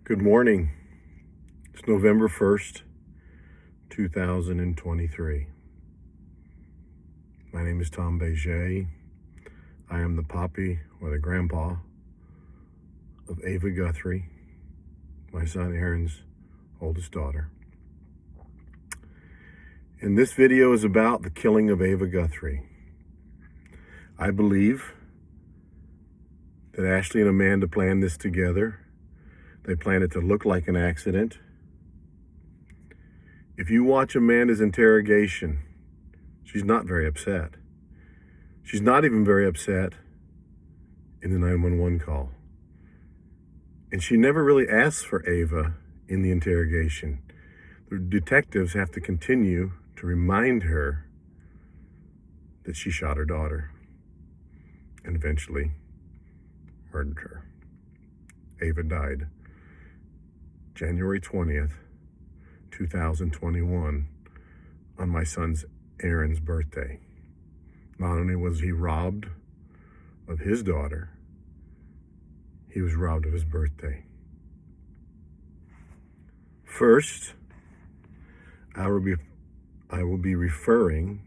Good morning. It's November 1st, 2023. My name is Tom Beget. I am the papi, or the grandpa, of Ayva Guthrie, my son Aaron's oldest daughter. And this video is about the killing of Ayva Guthrie. I believe that Ashley and Amanda planned this together. They planned it to look like an accident. If you watch Amanda's interrogation, she's not very upset. She's not even very upset in the 911 call. And she never really asks for Ayva in the interrogation. The detectives have to continue to remind her that she shot her daughter and eventually murdered her. Ayva died January 20th, 2021, on my son's Aaron's birthday. Not only was he robbed of his daughter, he was robbed of his birthday. First, I will be referring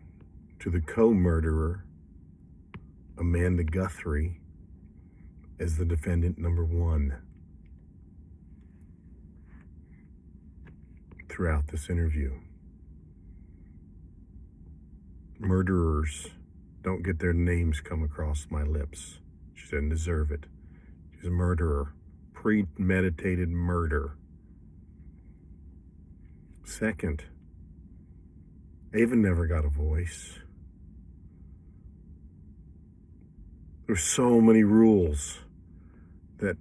to the co-murderer, Amanda Guthrie, as the defendant number one throughout this interview. Murderers don't get their names come across my lips. She didn't deserve it. She's a murderer. Premeditated murder. Second, Ayva never got a voice. There's so many rules that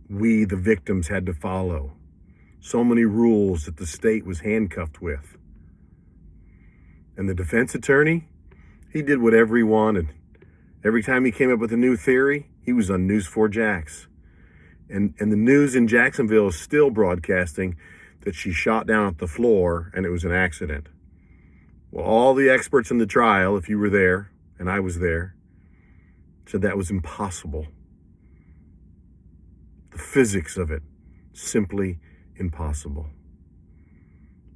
we, the victims, had to follow. So many rules that the state was handcuffed with. And the defense attorney, he did whatever he wanted. Every time he came up with a new theory, he was on News 4 Jax. And the news in Jacksonville is still broadcasting that she shot down at the floor and it was an accident. Well, all the experts in the trial, if you were there, and I was there, said that was impossible. The physics of it, simply impossible.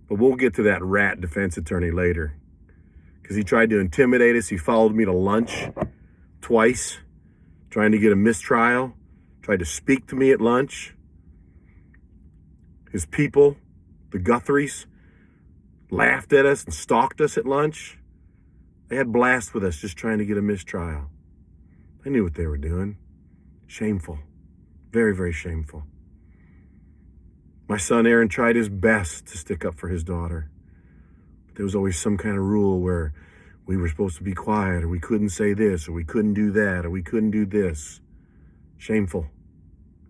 But we'll get to that rat defense attorney later, because he tried to intimidate us. He followed me to lunch twice, trying to get a mistrial, tried to speak to me at lunch. His people, the Guthries, laughed at us and stalked us at lunch. They had blasts with us just trying to get a mistrial. They knew what they were doing. Shameful. Very, very shameful. My son Aaron tried his best to stick up for his daughter. But there was always some kind of rule where we were supposed to be quiet, or we couldn't say this, or we couldn't do that, or we couldn't do this. Shameful.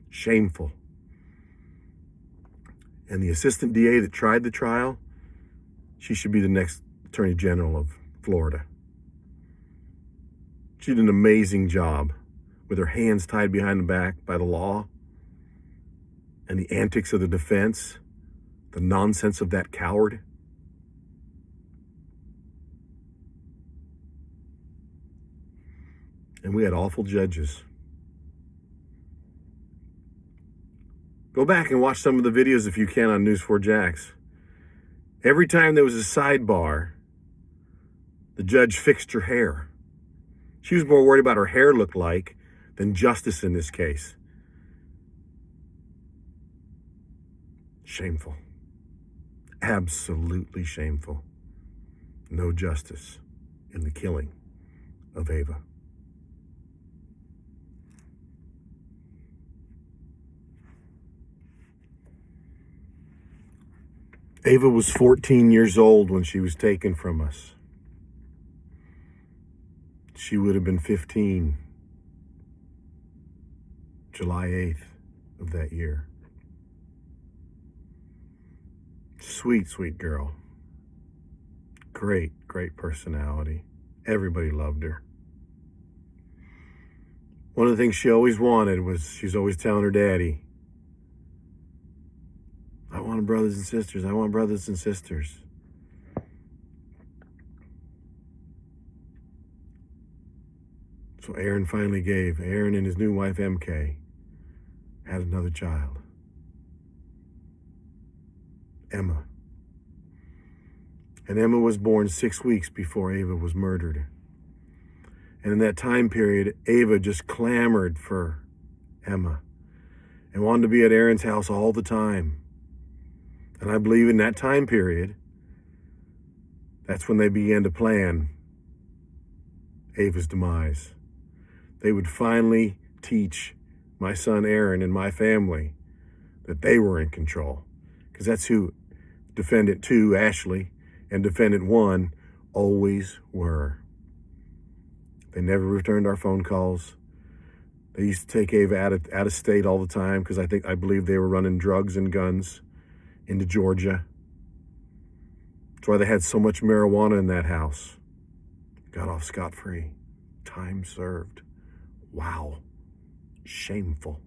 Shameful. And the assistant DA that tried the trial, she should be the next Attorney General of Florida. She did an amazing job with her hands tied behind the back by the law, and the antics of the defense, the nonsense of that coward. And we had awful judges. Go back and watch some of the videos if you can on News 4 Jax. Every time there was a sidebar, the judge fixed her hair. She was more worried about her hair looked like than justice in this case. Shameful. Absolutely shameful. No justice in the killing of Ayva. Ayva was 14 years old when she was taken from us. She would have been 15, July 8th of that year. Sweet, sweet girl. Great, great personality. Everybody loved her. One of the things she always wanted was, she's always telling her daddy, I want brothers and sisters. I want brothers and sisters. So Aaron finally gave. Aaron and his new wife, MK, had another child. Emma. And Emma was born 6 weeks before Ayva was murdered. And in that time period, Ayva just clamored for Emma and wanted to be at Aaron's house all the time. And I believe in that time period, that's when they began to plan Ayva's demise. They would finally teach my son Aaron and my family that they were in control. Because that's who Defendant 2, Ashley, and Defendant 1 always were. They never returned our phone calls. They used to take Ayva out of state all the time because I believe they were running drugs and guns into Georgia. That's why they had so much marijuana in that house. Got off scot-free. Time served. Wow. Shameful.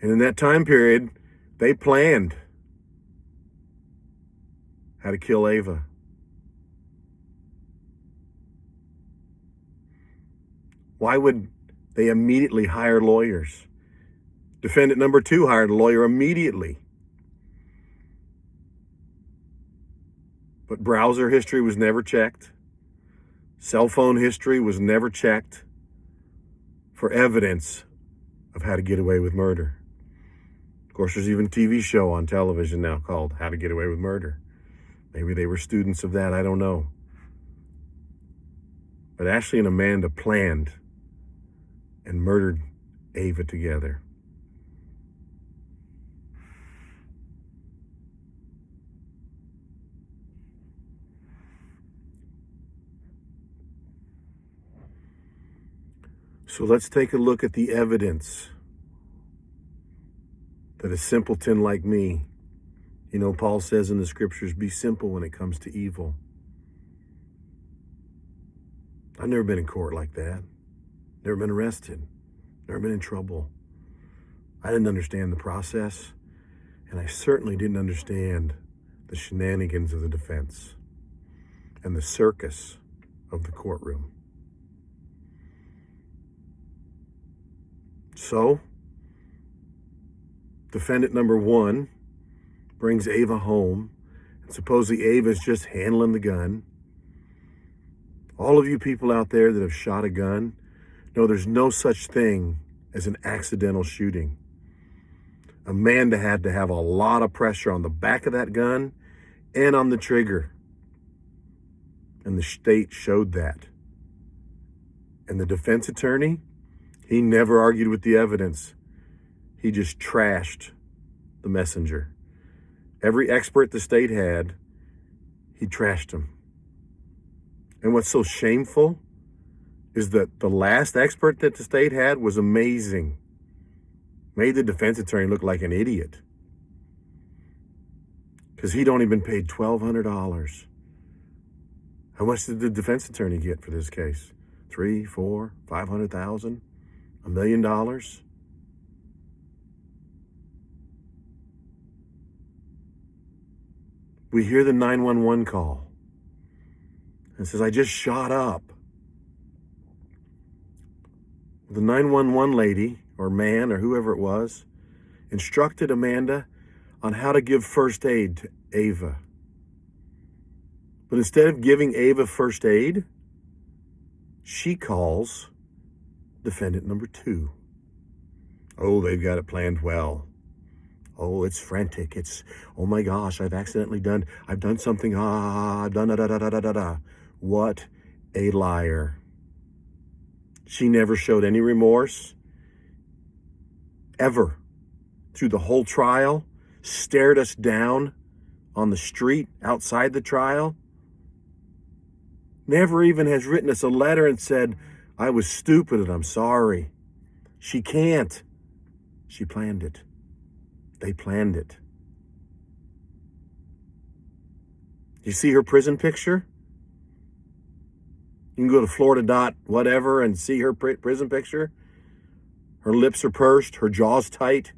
And in that time period, they planned how to kill Ayva. Why would they immediately hire lawyers? Defendant number 2 hired a lawyer immediately. But browser history was never checked. Cell phone history was never checked for evidence of how to get away with murder. Of course, there's even a TV show on television now called How to Get Away with Murder. Maybe they were students of that, I don't know. But Ashley and Amanda planned and murdered Ayva together. So let's take a look at the evidence that a simpleton like me, Paul says in the scriptures, be simple when it comes to evil. I've never been in court like that. Never been arrested. Never been in trouble. I didn't understand the process, and I certainly didn't understand the shenanigans of the defense and the circus of the courtroom. So, defendant number 1 brings Ayva home, and supposedly Ayva's just handling the gun. All of you people out there that have shot a gun know there's no such thing as an accidental shooting. Amanda had to have a lot of pressure on the back of that gun and on the trigger. And the state showed that. And the defense attorney, he never argued with the evidence. He just trashed the messenger. Every expert the state had, he trashed him. And what's so shameful is that the last expert that the state had was amazing. Made the defense attorney look like an idiot. Because he'd only been paid $1,200. How much did the defense attorney get for this case? 3, 4, 500,000? $1 million? We hear the 911 call. And says, I just shot up. The 911 lady or man or whoever it was instructed Amanda on how to give first aid to Ayva. But instead of giving Ayva first aid, she calls defendant number 2. Oh, they've got it planned well. Oh, it's frantic. It's, oh my gosh, I've done something. I've done da. What a liar. She never showed any remorse, ever, through the whole trial, stared us down on the street outside the trial, never even has written us a letter and said, I was stupid and I'm sorry. She can't. She planned it. They planned it. You see her prison picture? You can go to Florida whatever and see her prison picture. Her lips are pursed, her jaw's tight.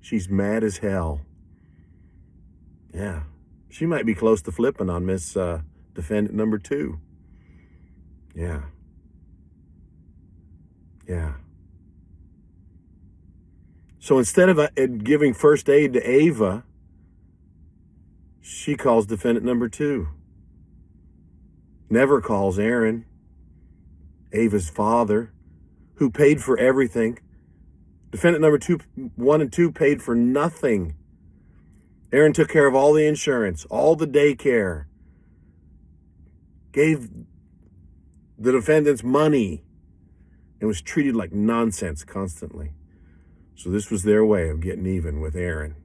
She's mad as hell. Yeah, she might be close to flipping on Miss Defendant number 2. Yeah. So instead of giving first aid to Ayva, she calls defendant number 2. Never calls Aaron, Ayva's father, who paid for everything. Defendant number 1 and 2 paid for nothing. Aaron took care of all the insurance, all the daycare, gave the defendants money, and was treated like nonsense constantly. So this was their way of getting even with Aaron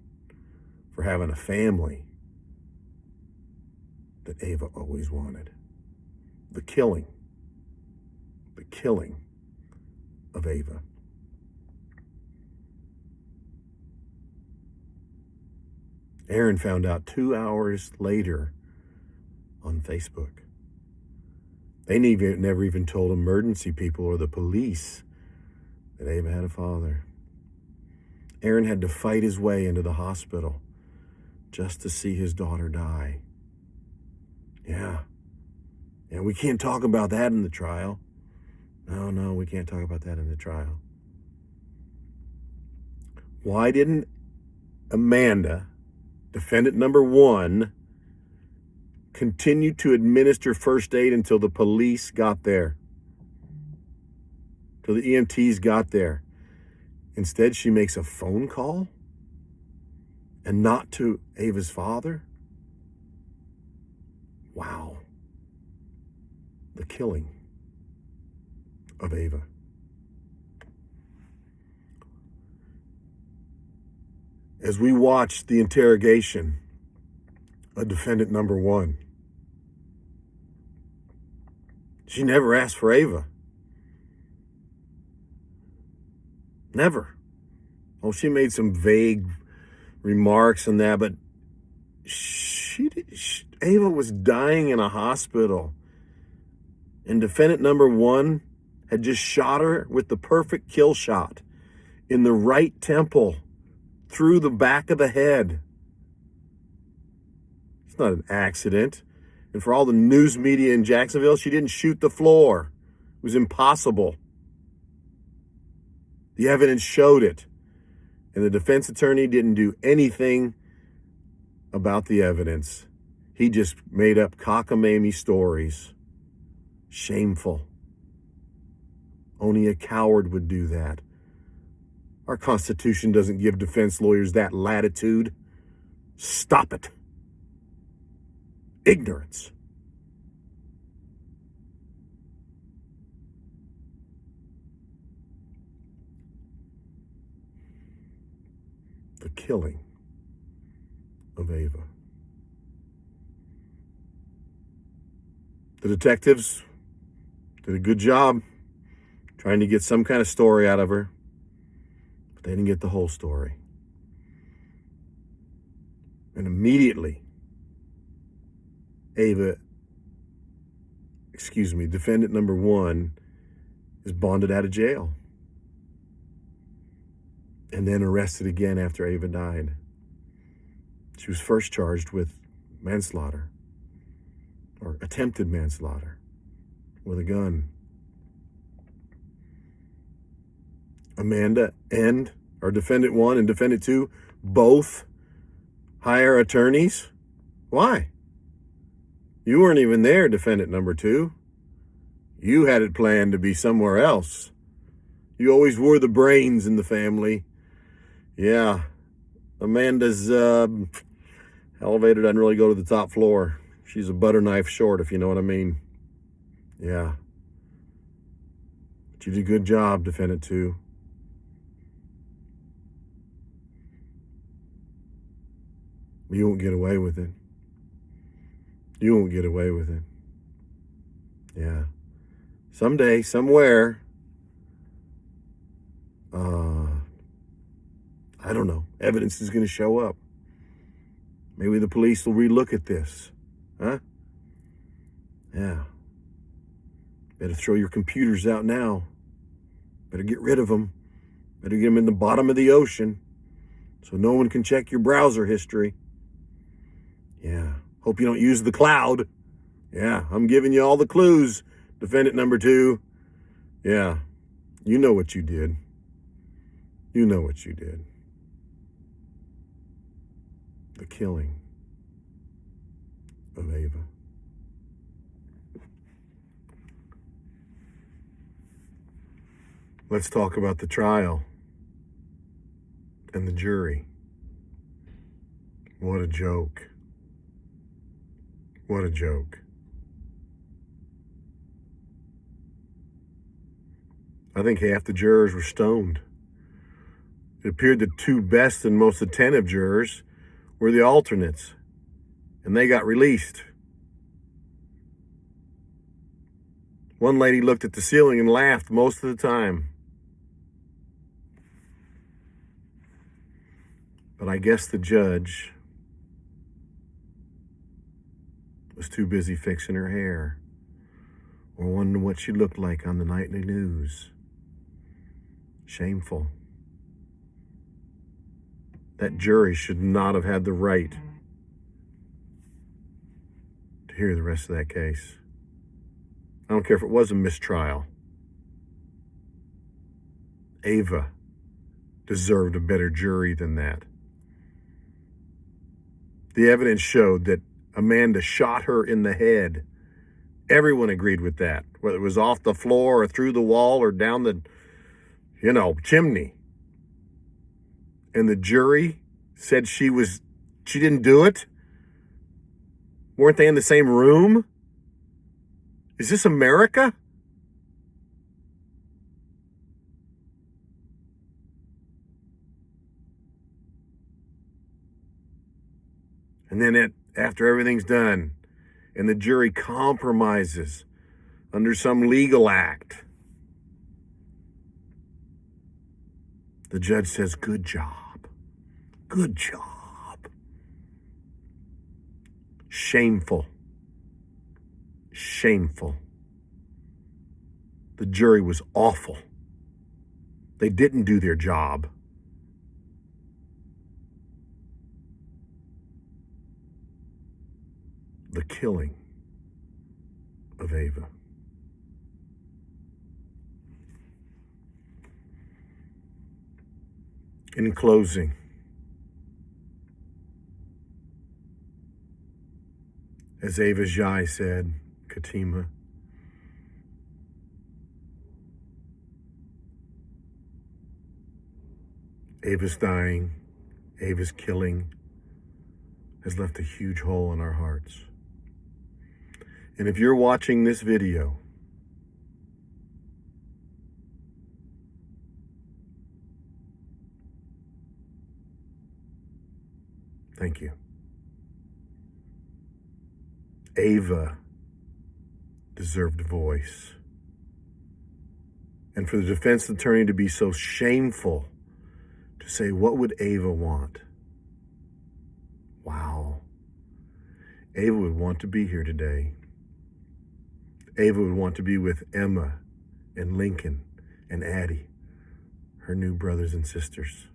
for having a family that Ayva always wanted. The killing of Ayva. Aaron found out 2 hours later on Facebook. They never even told emergency people or the police that Ayva had a father. Aaron had to fight his way into the hospital just to see his daughter die. Yeah. And we can't talk about that in the trial. No, we can't talk about that in the trial. Why didn't Amanda, defendant number 1, continue to administer first aid until the police got there? Till the EMTs got there? Instead, she makes a phone call, and not to Ayva's father? Wow. The killing of Ayva. As we watched the interrogation of defendant number 1, she never asked for Ayva. Never. Oh, she made some vague remarks on that, but Ayva was dying in a hospital. And defendant number 1 had just shot her with the perfect kill shot in the right temple, through the back of the head. It's not an accident. And for all the news media in Jacksonville, she didn't shoot the floor. It was impossible. The evidence showed it. And the defense attorney didn't do anything about the evidence. He just made up cockamamie stories. Shameful. Only a coward would do that. Our Constitution doesn't give defense lawyers that latitude. Stop it. Ignorance. The killing of Ayva. The detectives did a good job trying to get some kind of story out of her, but they didn't get the whole story. And immediately, defendant number 1 is bonded out of jail. And then arrested again after Ayva died. She was first charged with manslaughter, or attempted manslaughter, with a gun. Amanda or defendant 1 and defendant 2 both hire attorneys. Why? You weren't even there, defendant number 2. You had it planned to be somewhere else. You always were the brains in the family. Yeah, Amanda's elevator doesn't really go to the top floor. She's a butter knife short, if you know what I mean. Yeah. But you did a good job, defendant 2. You won't get away with it. You won't get away with it. Yeah. Someday, somewhere, I don't know, evidence is going to show up. Maybe the police will relook at this. Huh? Yeah. Better throw your computers out now. Better get rid of them. Better get them in the bottom of the ocean so no one can check your browser history. Yeah. Hope you don't use the cloud. Yeah, I'm giving you all the clues, defendant number 2. Yeah, you know what you did. You know what you did. The killing of Ayva. Let's talk about the trial and the jury. What a joke. What a joke. I think half the jurors were stoned. It appeared the two best and most attentive jurors were the alternates, and they got released. One lady looked at the ceiling and laughed most of the time. But I guess the judge was too busy fixing her hair or wondering what she looked like on the nightly news. Shameful. That jury should not have had the right to hear the rest of that case. I don't care if it was a mistrial. Ayva deserved a better jury than that. The evidence showed that Amanda shot her in the head. Everyone agreed with that, whether it was off the floor or through the wall or down the, chimney. And the jury said she didn't do it? Weren't they in the same room? Is this America? And then after everything's done and the jury compromises under some legal act, the judge says, "Good job. Good job." Shameful. Shameful. The jury was awful. They didn't do their job. The killing of Ayva. In closing, as Ayva Jai said, Katima, Ayva's dying, Ayva's killing has left a huge hole in our hearts. And if you're watching this video, thank you. Ayva deserved a voice. And for the defense attorney to be so shameful to say, what would Ayva want? Wow. Ayva would want to be here today. Ayva would want to be with Emma and Lincoln and Addie, her new brothers and sisters.